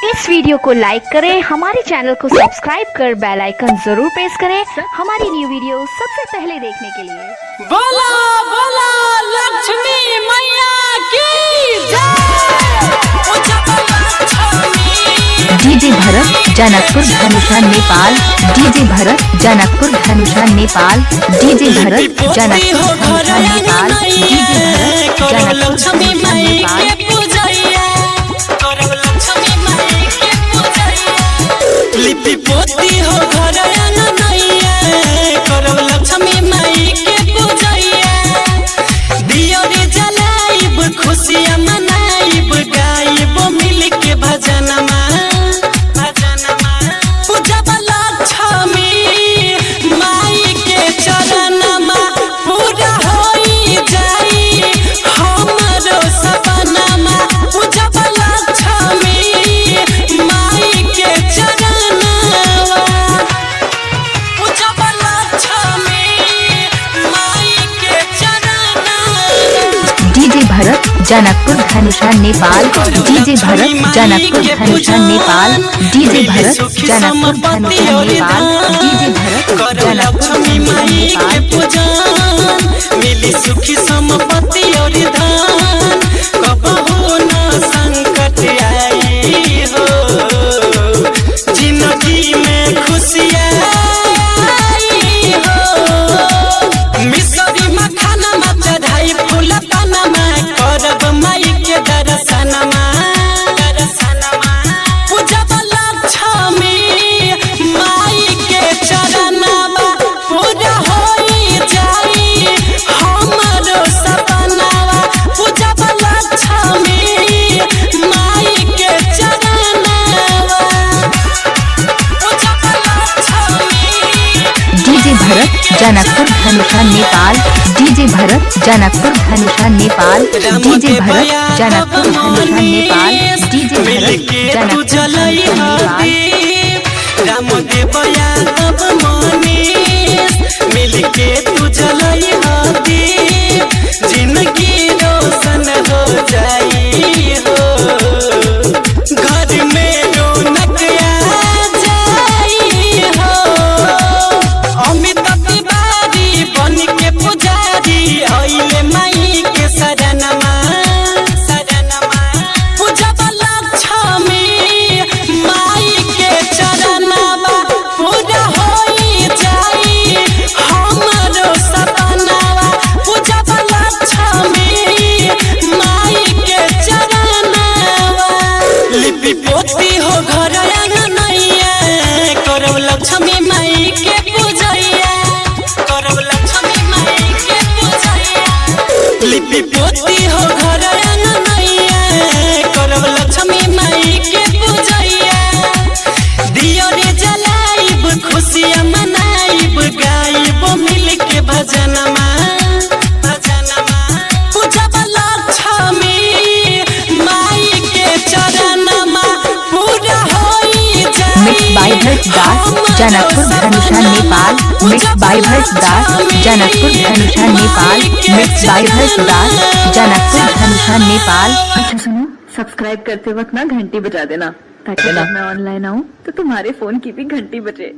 इस video को लाइक करें, हमारे चैनल को सब्सक्राइब कर बेल आइकन जरूर प्रेस करें हमारी न्यू वीडियो सबसे पहले देखने के लिए। बोला बोला लक्ष्मी मैया की जय। डीजे भरत जनकपुर धनुषा नेपाल। डीजे भरत जनकपुर धनुषा नेपाल। डीजे भरत जनकपुर धनुषा नेपाल। डीजे भरत जनकपुर धनुषा नेपाल। लिपि पोती हो घर नैया करब लक्ष्मी माई के पूजैया। दियो रे जलाइब खुशियाँ मनाइब गाइब मिल के भजनमा पूजब लक्ष्मी माई के चरणमा पूरा होई जाई हमरो सपनमा। पूजब लक्ष्मी माई के डीजे भरत जनकपुर धनुषा नेपाल। डीजे भरत जनकपुर धनुषा नेपाल। डीजे भरत जनकपुर धनुषा नेपाल। डीजे भरत जनकपुर धनुषा नेपाल। मिली सुखी संपत्ति और धन कबहू न संकट आई हो। जिंदगी में खुशियाँ आई हो। मिसरी मखाना में चढ़ाई फूल पनमा करब माई के दर्शनमा। पूजब लक्ष्मी माई के चरणवा पूरा होई जाई हमरो सपनावा। पूजब लक्ष्मी माई के चरणवा। पूजब लक्ष्मी। डीजे भरत जनकपुर धनुषा नेपाल। डीजे भरत जनकपुर धनुषा नेपाल। डीजे भरत जनकपुर धनुषा नेपाल। डीजे भरत जनकपुर धनुषा नेपाल। रामदेव यादव मनीष मिलके तू जलई दीप जिंदगी रोशन हो जाई हो। घर में रौनक आ जाई हो। अमित तिवारी बन के पुजारी आइले माई के शरणमा। पूजब लक्ष्मी माई के चरणवा पूरा होई जाई हमरो सपनावा। पूजब लक्ष्मी माई के चरणवा। लिपि पोती हो घर नैया करब लक्ष्मी माई के पूजैया। करब लक्ष्मी माई के पूजैया। लिपि पोती हो घर नैया करब लक्ष्मी माई के पूजैया। दियो रे जलाइब खुशियाँ मनाइब गाइब मिल के भजनमा। पूजब लक्ष्मी माई के चरणमा पूरा होई जाई। Mix by Bharat Das Janakpur Dhanusha Nepal. Mix by Bharat Das Janakpur Dhanusha Nepal. Mix by Bharat Das Janakpur Dhanusha Nepal. अच्छा सुनो, सब्सक्राइब करते वक्त ना घंटी बजा देना ताकि जब मैं ऑनलाइन आऊँ तो तुम्हारे फोन की भी घंटी बजे।